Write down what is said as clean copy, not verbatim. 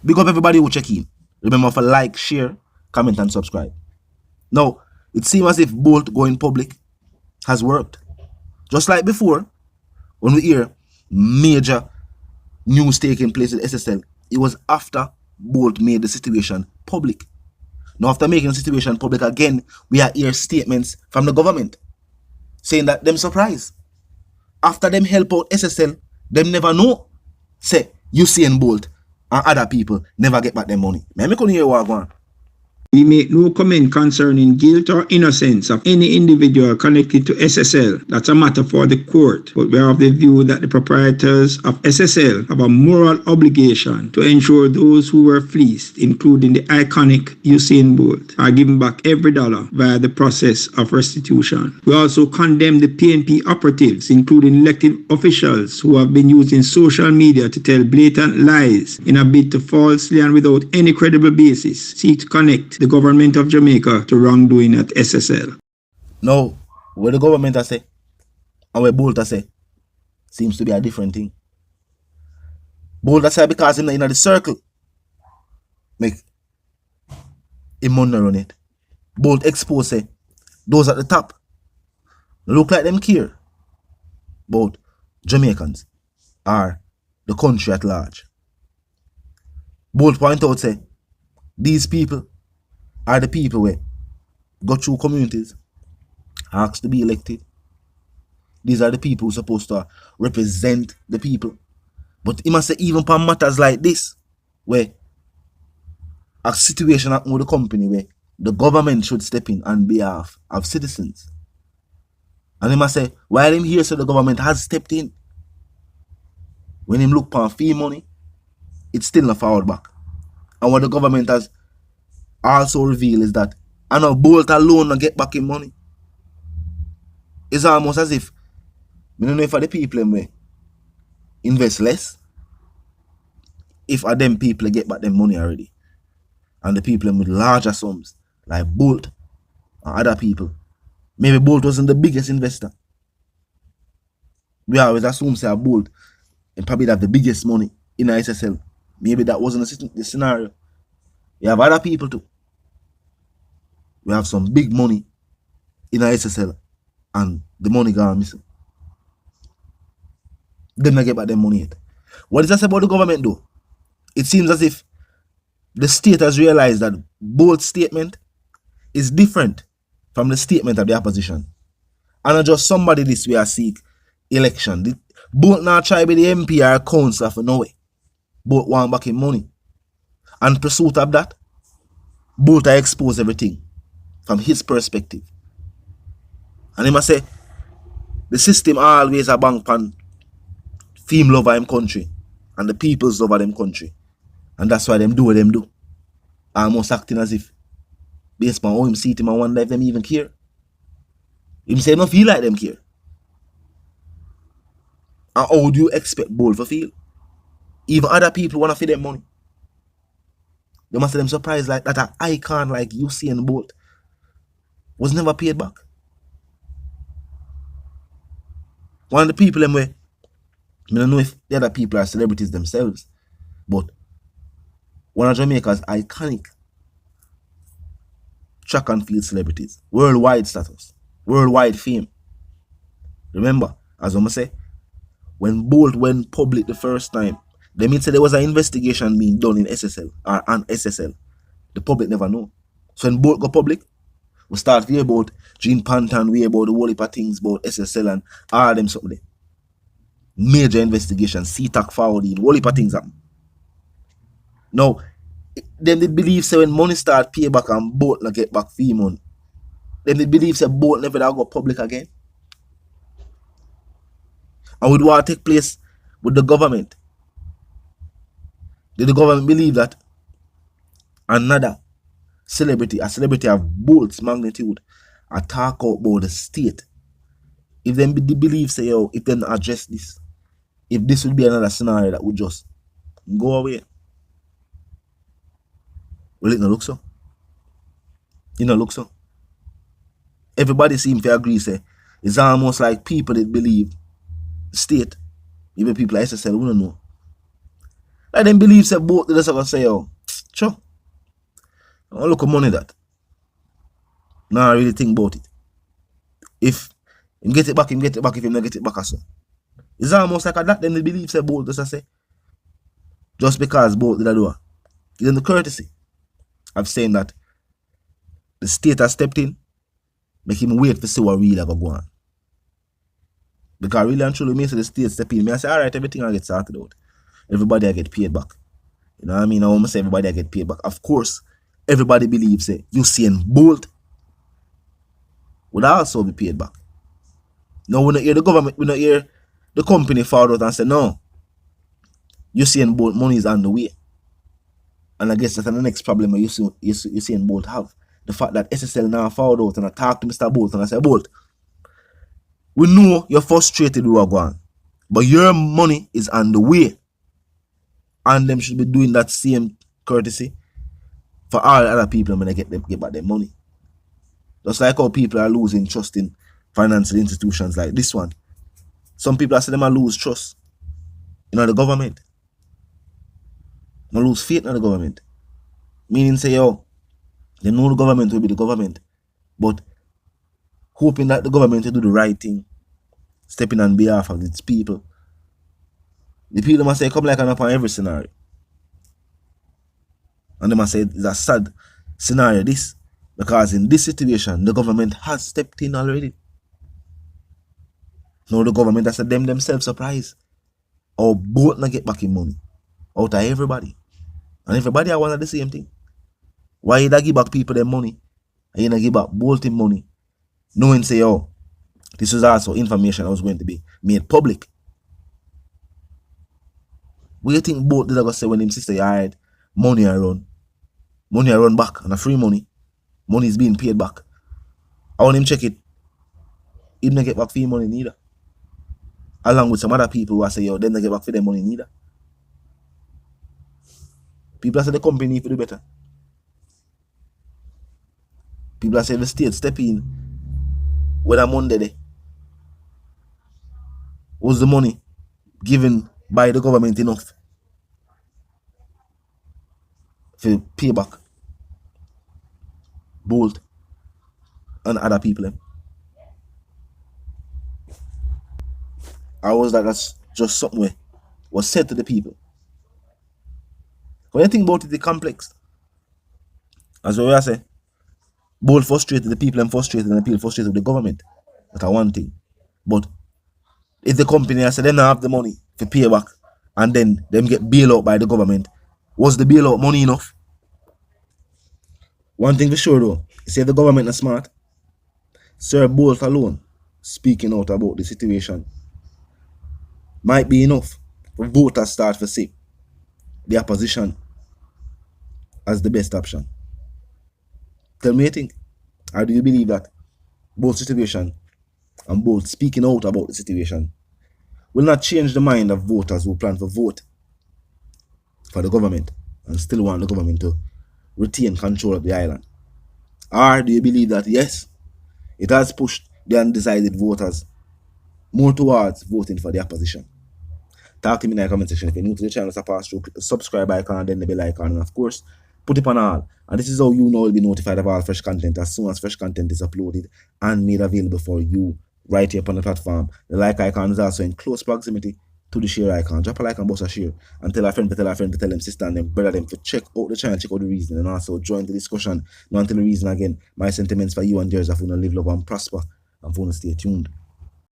Big up everybody who check in. Remember to like, share, comment, and subscribe. Now, it seems as if Bolt going public has worked. Just like before, when we hear major news taking place with SSL, it was after Bolt made the situation public. Now, after making the situation public again, we are hear statements from the government saying that them surprised. After them help out SSL, them never know. Say, Usain Bolt and other people never get back their money. Man, me couldn't hear what going on. We make no comment concerning guilt or innocence of any individual connected to SSL. That's a matter for the court. But we are of the view that the proprietors of SSL have a moral obligation to ensure those who were fleeced, including the iconic Usain Bolt, are given back every dollar via the process of restitution. We also condemn the PNP operatives, including elected officials who have been using social media to tell blatant lies in a bid to falsely and without any credible basis seek to connect the government of Jamaica to wrongdoing at SSL. Now, what the government has say and what Bolt has say seems to be a different thing. Bolt has say because he's in the circle, make him money run it. Bolt Exp0se those at the top look like them care about Jamaicans or the country at large. Bolt point out say these people are the people who go through communities, asked to be elected. These are the people who are supposed to represent the people. But he must say even for matters like this, where a situation happen with the company where the government should step in on behalf of citizens. And he must say, while him here so the government has stepped in, when him look for fee money, it's still not forward back. And what the government has also reveal is that I know Bolt alone not get back in money. It's almost as if I don't know if the people may invest less if them people get back their money already. And the people with larger sums like Bolt and other people. Maybe Bolt wasn't the biggest investor. We always assume say Bolt and probably have the biggest money in SSL. Maybe that wasn't the scenario. You have other people too. We have some big money in SSL and the money gone missing. They not get back their money yet. What is that about the government though? It seems as if the state has realized that Bolt's statement is different from the statement of the opposition. And not just somebody this way seek election. Bolt now try be the MP or councillor for no way. Bolt want back in money. And pursuit of that, Bolt expose everything from his perspective. And he must say, the system always a bank pan theme love of them country and the people's love of them country. And that's why them do what them do. Almost acting as if, based on how him see it, I wonder if them even care. Him say no feel like them care. And how do you expect Bolt to feel? Even other people want to feed them money. They must have them surprised like that an icon like Usain Bolt was never paid back. One of the people them way, I don't know if the other people are celebrities themselves, but one of Jamaica's iconic track and field celebrities, worldwide status, worldwide fame. Remember, as I'm say, when Bolt went public the first time, they mean say there was an investigation being done in SSL or on SSL. The public never know. So when Bolt go public, we start to hear about Gene Pantan, we hear about the whole heap of things about SSL and all them something. Major investigation, CTAC forwarding, whole heap of things happen. Now, then they believe say when money start pay back and Bolt not get back fee money, then they believe say Bolt never go public again. And with what take place with the government, did the government believe that another celebrity, a celebrity of Bolt's magnitude, talk out about the state? If them believe say, yo, if they don't address this, if this would be another scenario that would just go away. Well, it not look so. It not look so. Everybody seems to agree say it's almost like people that believe the state, even people like SSL, we don't know. Like them believe say both the just say, yo, sure. I don't look at money that. Now I really think about it. If him get it back, him get it back. If him not get it back, so it's almost like that. Then they believe say both just say, just because both did I do it. Then the courtesy of saying that the state has stepped in, make him wait to see what really go on. Because really and truly, me say the state step in, me I say, alright, everything I get sorted out. Everybody I get paid back. You know what I mean? I want to say everybody I get paid back. Of course, everybody believes say Usain Bolt would also be paid back. Now we don't hear the government, we don't hear the company forward out and say, no, Usain Bolt money is on the way. And I guess that's the next problem Usain Bolt have. The fact that SSL now forward out and I talk to Mr. Bolt and I say, Bolt, we know you're frustrated with what going on, but your money is on the way. And them should be doing that same courtesy for all other people when they get back their money. Just like how people are losing trust in financial institutions like this one. Some people are saying them lose trust in the government. They lose faith in the government. Meaning say, yo, they know the government will be the government, but hoping that the government will do the right thing, stepping on behalf of its people. The people must say come like an up on every scenario. And they must say it's a sad scenario this, because in this situation the government has stepped in already. Now the government has said themselves surprised. Or both not get back in money out of everybody. And everybody I want the same thing. Why you not give back people their money and you not give back both in money? Knowing say, oh, this was also information that was going to be made public. What do you think both did I go say when him sister hired money around? Money around back and a free money. Money is being paid back. I want him check it. He didn't get back free money neither. Along with some other people who I say, yo, they don't get back for their money neither. People say the company need to do better. People say the state step in when a Monday there. Was the money given by the government enough for pay back Bolt and other people? I was like, that's just something where was said to the people. When you think about it, it's complex. As what I say, Bolt frustrated the people and frustrated and the people frustrated with the government. That's one thing. But if the company I say they don't have the money to pay back and then them get bailed out by the government, was the bailout money enough? One thing for sure though, say the government is smart. Sir Bolt alone speaking out about the situation might be enough for voters start to see the opposition as the best option. Tell me what you think. Or do you believe that both situation and both speaking out about the situation will not change the mind of voters who plan to vote for the government and still want the government to retain control of the island? Or do you believe that yes, it has pushed the undecided voters more towards voting for the opposition? Talk to me in the comment section. If you're new to the channel, so pass through, click the subscribe icon and then the bell icon, and of course put it on all. And this is how you know will be notified of all fresh content as soon as fresh content is uploaded and made available for you right here upon the platform. The like icon is also in close proximity to the share icon. Drop a like and bust a share and tell a friend to tell a friend to tell them sister and them brother them to check out the channel, check out the reason, and also join the discussion. Now until the reason again, my sentiments for you and yours of who live, love and prosper and for stay tuned.